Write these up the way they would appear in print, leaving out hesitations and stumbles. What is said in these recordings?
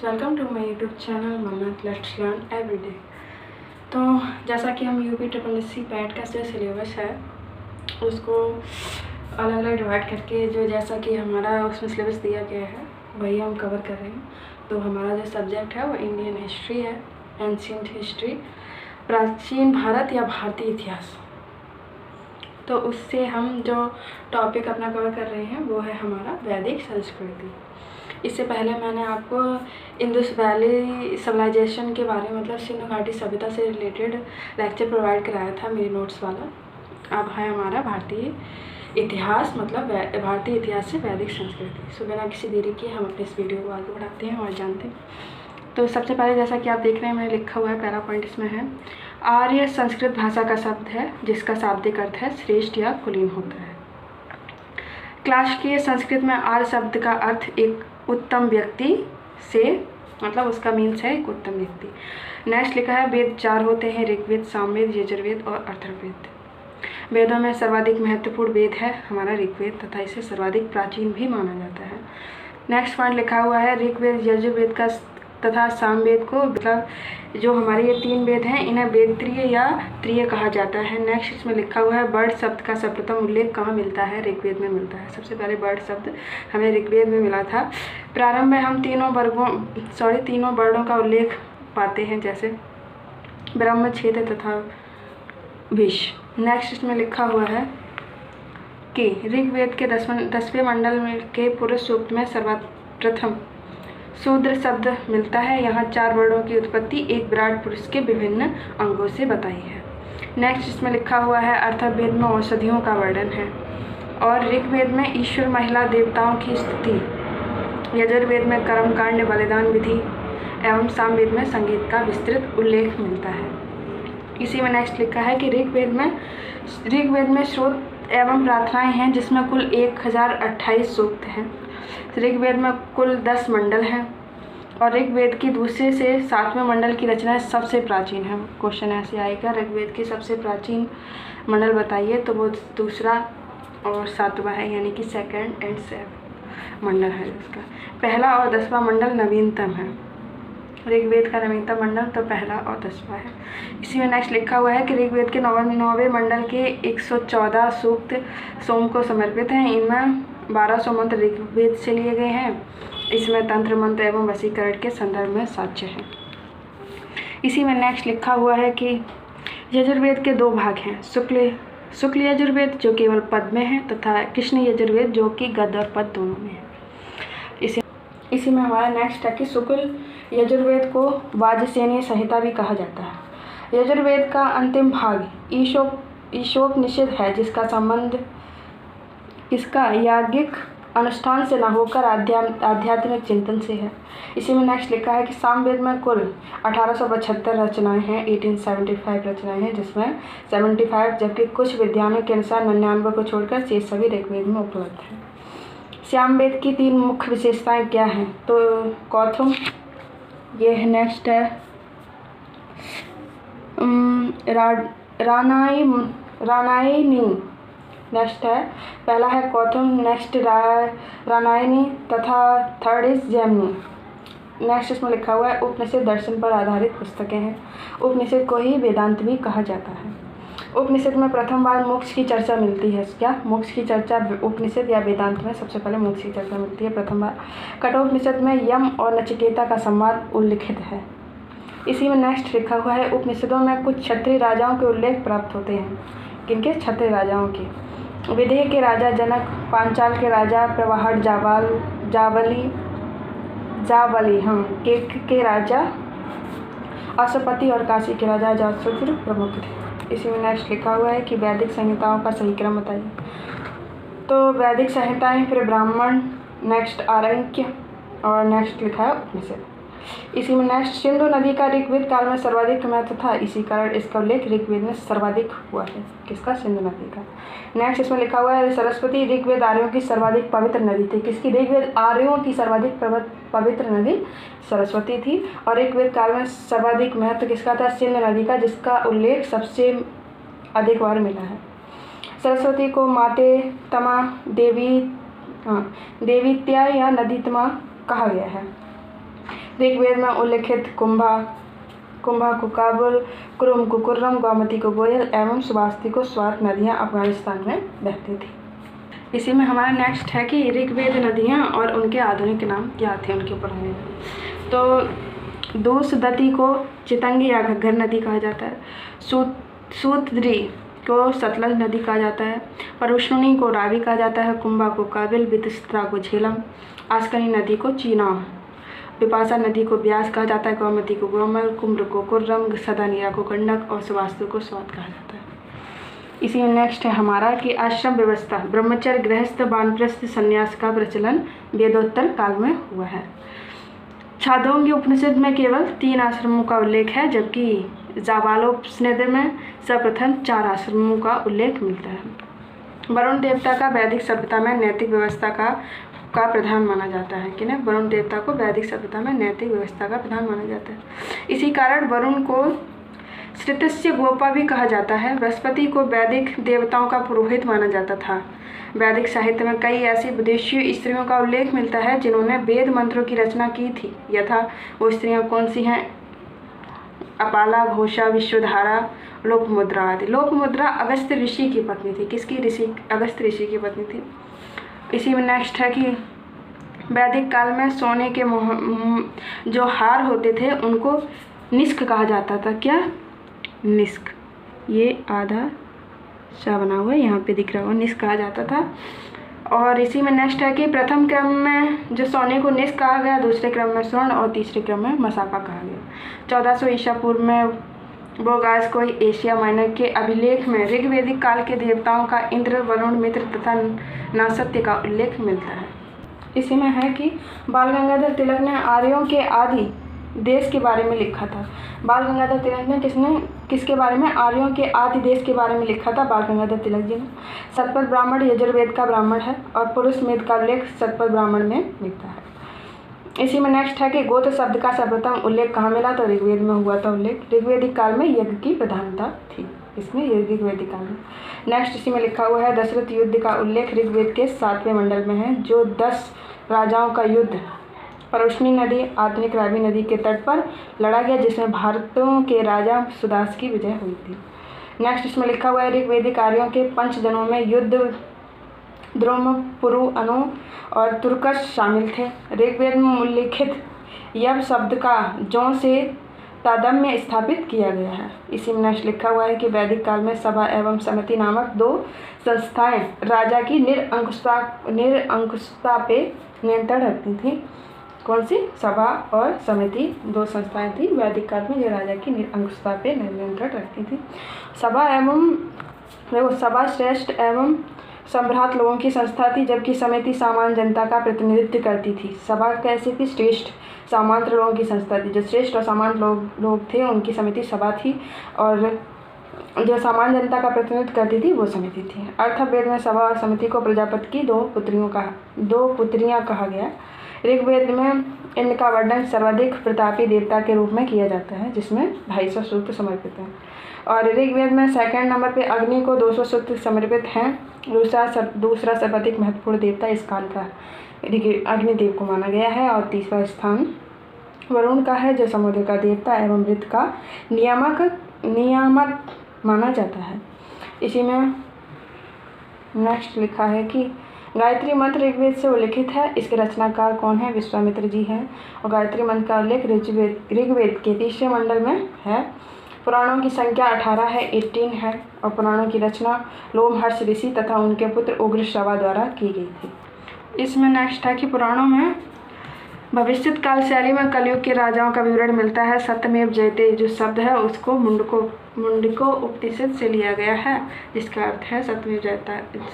Welcome to my YouTube channel Mannat let's learn everyday. तो जैसा कि हम यूपी SSC पैट का जो सिलेबस है उसको अलग अलग डिवाइड करके जो जैसा कि हमारा उसमें सिलेबस दिया गया है वही हम कवर कर रहे हैं। तो हमारा जो सब्जेक्ट है वो इंडियन हिस्ट्री है, एंशिएंट हिस्ट्री, प्राचीन भारत या भारतीय इतिहास। तो उससे हम जो टॉपिक अपना कवर कर रहे हैं वो है हमारा वैदिक संस्कृति। इससे पहले मैंने आपको इंडस वैली सिविलाइजेशन के बारे में मतलब सिंधु घाटी सभ्यता से रिलेटेड लेक्चर प्रोवाइड कराया था मेरे नोट्स वाला। अब है हमारा भारतीय इतिहास मतलब भारतीय इतिहास से वैदिक संस्कृति। सो बिना किसी देरी के हम अपने इस वीडियो को आगे बढ़ाते हैं और जानते हैं। तो सबसे पहले जैसा कि आप देख रहे हैं मैंने लिखा हुआ है, पहला पॉइंट इसमें है आर्य संस्कृत भाषा का शब्द है जिसका शाब्दिक अर्थ है श्रेष्ठ या कुलीन होता है। क्लासिकीय संस्कृत में आर्य शब्द का अर्थ एक उत्तम व्यक्ति से मतलब उसका मीन्स है एक उत्तम व्यक्ति। नेक्स्ट लिखा है वेद 4 होते हैं, ऋग्वेद, सामवेद, यजुर्वेद और अथर्ववेद। वेदों में सर्वाधिक महत्वपूर्ण वेद है हमारा ऋग्वेद तथा इसे सर्वाधिक प्राचीन भी माना जाता है। नेक्स्ट पॉइंट लिखा हुआ है ऋग्वेद, यजुर्वेद का तथा सामवेद को मतलब जो हमारे ये 3 वेद हैं इन्हें वेदत्रीय या त्रीय कहा जाता है। नेक्स्ट इसमें लिखा हुआ है बर्ड शब्द का सर्वप्रथम उल्लेख कहाँ मिलता है? ऋग्वेद में मिलता है। सबसे पहले बर्ड शब्द हमें ऋग्वेद में मिला था। प्रारंभ में हम तीनों वर्णों का उल्लेख पाते हैं जैसे ब्रह्म, क्षेत्र तथा विष। नेक्स्ट इसमें लिखा हुआ है कि ऋग्वेद के 10वें मंडल के पुरुष सूक्त में सर्वप्रथम शूद्र शब्द मिलता है। यहाँ 4 वर्णों की उत्पत्ति एक विराट पुरुष के विभिन्न अंगों से बताई है। नेक्स्ट इसमें लिखा हुआ है अथर्ववेद में औषधियों का वर्णन है और ऋग्वेद में ईश्वर, महिला, देवताओं की स्तुति, यजुर्वेद में कर्मकांड, बलिदान विधि एवं सामवेद में संगीत का विस्तृत उल्लेख मिलता है। इसी में नेक्स्ट लिखा है कि ऋग्वेद में श्रोत एवं प्रार्थनाएं हैं जिसमें कुल 1028 सूक्त हैं। ऋग्वेद में कुल 10 मंडल हैं और ऋग्वेद की दूसरे से 7वें मंडल की रचना सबसे प्राचीन है। क्वेश्चन ऐसे आएगा ऋग्वेद की सबसे प्राचीन मंडल बताइए, तो वो दूसरा और 7वां है यानी कि 2nd and 7th मंडल है। इसका पहला और 10वां मंडल नवीनतम है। ऋग्वेद का नवीनतम मंडल तो पहला और 10वां है। इसी में नेक्स्ट लिखा हुआ है कि ऋग्वेद के 9वें मंडल के 114 सूक्त सोम को समर्पित हैं। इनमें 1200 मंत्र ऋग्वेद से लिए गए हैं। इसमें तंत्र मंत्र एवं वशीकरण के संदर्भ में साक्ष्य हैं। इसी में नेक्स्ट लिखा हुआ है कि यजुर्वेद के 2 भाग हैं, शुक्ल यजुर्वेद जो केवल पद में है तथा कृष्ण यजुर्वेद जो कि गद्य और पद दोनों में है। इसी में हमारा नेक्स्ट है कि शुक्ल यजुर्वेद को वाजसेनीय संहिता भी कहा जाता है। यजुर्वेद का अंतिम भाग ईशोपनिषद है जिसका संबंध इसका याज्ञिक अनुष्ठान से न होकर आध्यात्मिक चिंतन से है। इसी में नेक्स्ट लिखा है कि सामवेद में कुल 1875 रचनाएं हैं, 1875 रचनाएं हैं जिसमें 75 जबकि कुछ विद्वानों के अनुसार 99 को छोड़कर शेष सभी ऋग्वेद में उपलब्ध हैं। सामवेद की 3 मुख्य विशेषताएं क्या हैं? तो कौथुम, ये है नेक्स्ट है रानायनी, नेक्स्ट है पहला है कौथुम, नेक्स्ट रानायनी तथा थर्ड इज जैमिनी। नेक्स्ट इसमें लिखा हुआ है उपनिषद दर्शन पर आधारित पुस्तकें हैं। उपनिषद को ही वेदांत भी कहा जाता है। उपनिषद में प्रथम बार मोक्ष की चर्चा मिलती है। क्या मोक्ष की चर्चा उपनिषद या वेदांत में सबसे पहले मोक्ष की चर्चा मिलती है प्रथम बार। कठोपनिषद में यम और नचिकेता का संवाद उल्लिखित है। इसी में नेक्स्ट लिखा हुआ है उपनिषदों में कुछ क्षत्रिय राजाओं के उल्लेख प्राप्त होते हैं। किनके? क्षत्रिय राजाओं के। विदेह के राजा जनक, पांचाल के राजा प्रवाहट, जावली केक के राजा अशुपति और काशी के राजा अजातशत्रु प्रमुख थे। इसी में नेक्स्ट लिखा हुआ है कि वैदिक संहिताओं का सही क्रम बताइए। तो वैदिक संहिताएं, फिर ब्राह्मण, नेक्स्ट आरण्यक और नेक्स्ट लिखा है उपनिषद। इसी में नेक्स्ट सिंधु नदी का ऋग्वेद काल में सर्वाधिक महत्व था, इसी कारण इसका उल्लेख ऋग्वेद में सर्वाधिक हुआ है। किसका? सिंधु नदी का। नेक्स्ट इसमें लिखा हुआ है सरस्वती ऋग्वेद आर्यों की सर्वाधिक पवित्र नदी थी। किसकी? ऋग्वेद आर्यों की सर्वाधिक पवित्र नदी सरस्वती थी। और ऋग्वेद काल में सर्वाधिक महत्व किसका था? सिंधु नदी का, जिसका उल्लेख सबसे अधिक बार मिला है। सरस्वती को माते तमा देवीत्या या नदीतमा कहा गया है। ऋग्वेद में उल्लिखित कुंभा को काबुल, कुरुम को कुर्रम, गोमती को गोयल एवं सुबास्ती को स्वात नदियाँ अफगानिस्तान में बहती थी। इसी में हमारा नेक्स्ट है कि ऋग्वेद नदियाँ और उनके आधुनिक नाम क्या थे, उनके पुराने नाम। तो दूसदती को चितंगी या घग्गर नदी कहा जाता है, सूतद्री को सतलज नदी कहा जाता है, परुष्णी को रावी कहा जाता है, कुंभा को काबिल, बितस्त्रा को झेलम, आस्कनी नदी को चीनाव, बिपाशा नदी को ब्यास कहा जाता है, गोमती को गोमल, कुम्र को कुर्रम, सदानीरा को गंडक और सुवास्तु को स्वात कहा जाता है। इसी में नेक्स्ट है हमारा कि आश्रम व्यवस्था, ब्रह्मचर्य, गृहस्थ, वानप्रस्थ, संन्यास का प्रचलन वेदोत्तर काल में हुआ है। छांदोग्य उपनिषद में केवल 3 आश्रमों का उल्लेख है, जबकि जाबालोपनिषद में सर्वप्रथम 4 आश्रमों का उल्लेख मिलता है। वरुण देवता का वैदिक सभ्यता में नैतिक व्यवस्था का प्रधान माना जाता है कि ना, वरुण देवता को वैदिक सभ्यता में नैतिक व्यवस्था का प्रधान माना जाता है। इसी कारण वरुण को श्रितस्य गोपा भी कहा जाता है। बृहस्पति को वैदिक देवताओं का पुरोहित माना जाता था। वैदिक साहित्य में कई ऐसी विदेशी स्त्रियों का उल्लेख मिलता है जिन्होंने वेद मंत्रों की रचना की थी। यथा वो स्त्रियां कौन सी हैं? अपाला, घोषा, विश्वधारा, लोपमुद्रा आदि। लोपमुद्रा अगस्त्य ऋषि की पत्नी थी। किसकी? अगस्त्य ऋषि की पत्नी थी। इसी में नेक्स्ट है कि वैदिक काल में सोने के जो हार होते थे उनको निष्क कहा जाता था। क्या? निष्क। ये आधा सा बना हुआ है, यहाँ पे दिख रहा होगा, निष्क कहा जाता था। और इसी में नेक्स्ट है कि प्रथम क्रम में जो सोने को निष्क कहा गया, दूसरे क्रम में स्वर्ण और तीसरे क्रम में मसाका कहा गया। 1400 ईसा पूर्व में बोगास को एशिया माइनर के अभिलेख में ऋग्वेदिक काल के देवताओं का इंद्र, वरुण, मित्र तथा नासत्य का उल्लेख मिलता है। इसी में है कि बाल गंगाधर तिलक ने आर्यों के आदि देश के बारे में लिखा था। बाल गंगाधर तिलक ने किसके बारे में? आर्यों के आदि देश के बारे में लिखा था बाल गंगाधर तिलक जी ने। शतपथ ब्राह्मण यजुर्वेद का ब्राह्मण है और पुरुष मेद का उल्लेख शतपथ ब्राह्मण में मिलता है। इसी में नेक्स्ट है कि गोत्र शब्द का सर्वप्रथम उल्लेख कहाँ मिला? तो ऋग्वेद में हुआ था उल्लेख। ऋग्वेदिक काल में यज्ञ की प्रधानता थी इसमें, ऋग्वेदिक काल में। नेक्स्ट इसी में लिखा हुआ है दशरथ युद्ध का उल्लेख ऋग्वेद के 7वें मंडल में है, जो 10 राजाओं का युद्ध परुष्णी नदी, आधुनिक रावी नदी के तट पर लड़ा गया, जिसमें भारतों के राजा सुदास की विजय हुई थी। नेक्स्ट इसमें लिखा हुआ है ऋग्वेदिक आर्यों के 5 जनों में युद्ध, द्रुम, पुरु, अनु और तुर्कश शामिल थे। ऋग्वेद में उल्लिखित यव शब्द का जौ से तादम्य स्थापित किया गया है। इसी में नेक्स्ट लिखा हुआ है कि वैदिक काल में सभा एवं समिति नामक 2 संस्थाएं राजा की निरंकुशता पे नियंत्रण रखती थी। कौन सी? सभा और समिति 2 संस्थाएं थी वैदिक काल में जो राजा की निरंकुशता पे नियंत्रण रखती थी। सभा श्रेष्ठ एवं सम्भ्रात लोगों की संस्था थी, जबकि समिति सामान्य जनता का प्रतिनिधित्व करती थी। सभा कैसी थी? श्रेष्ठ सामान्य लोगों की संस्था थी। जो श्रेष्ठ और सामान्य लोग थे उनकी समिति सभा थी, और जो सामान्य जनता का प्रतिनिधित्व करती थी वो समिति थी। अर्थवेद में सभा और समिति को प्रजापति की 2 पुत्रियां कहा गया। ऋग्वेद में इनका वर्णन सर्वाधिक प्रतापी देवता के रूप में किया जाता है, जिसमें 250 सूक्त समर्पित हैं। और ऋग्वेद में सेकंड नंबर पे अग्नि को 200 सूक्त समर्पित हैं। दूसरा सर्वाधिक महत्वपूर्ण देवता इस काल का अग्निदेव को माना गया है। और तीसरा स्थान वरुण का है, जो समुद्र का देवता एवं मृत का नियामक माना जाता है। इसी में नेक्स्ट लिखा है कि गायत्री मंत्र ऋग्वेद से उल्लिखित है। इसके रचनाकार कौन है? विश्वामित्र जी हैं। और गायत्री मंत्र का उल्लेख ऋग्वेद के 3रे मंडल में है। पुराणों की संख्या 18 है, 18 है। और पुराणों की रचना लोमहर्ष ऋषि तथा उनके पुत्र उग्रश्रवा द्वारा की गई थी। इसमें नेक्स्ट है कि पुराणों में भविष्यत काल शैली में कलयुग के राजाओं का विवरण मिलता है। सत्यमेव जयते जो शब्द है उसको मुंडको उपनिषद से लिया गया है, जिसका अर्थ है सत्यमेव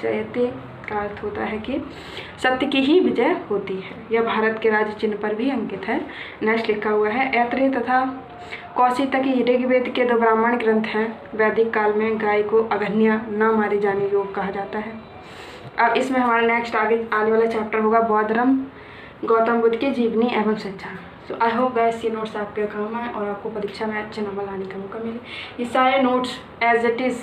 जयते का अर्थ होता है कि सत्य की ही विजय होती है। यह भारत के राज्य चिन्ह पर भी अंकित है। नेक्स्ट लिखा हुआ है ऐत्रेय तथा कौशितकी ऋग्वेद के 2 ब्राह्मण ग्रंथ हैं। वैदिक काल में गाय को अघन्या न मारे जाने योग्य कहा जाता है। अब इसमें हमारा नेक्स्ट आगे आने वाला चैप्टर होगा बौद्ध धर्म, गौतम बुद्ध की जीवनी एवं शिक्षा। सो आई होप गाइस ये नोट्स आपके काम आए और आपको परीक्षा में अच्छे नंबर लाने का मौका मिले। ये सारे नोट्स एज इट इज़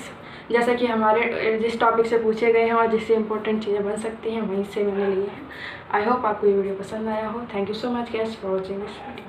जैसा कि हमारे जिस टॉपिक से पूछे गए हैं और जिससे इंपॉर्टेंट चीज़ें बन सकती हैं वहीं से मैंने लिए हैं। आई होप आपको ये वीडियो पसंद आया हो। Thank you so much guys for watching this video.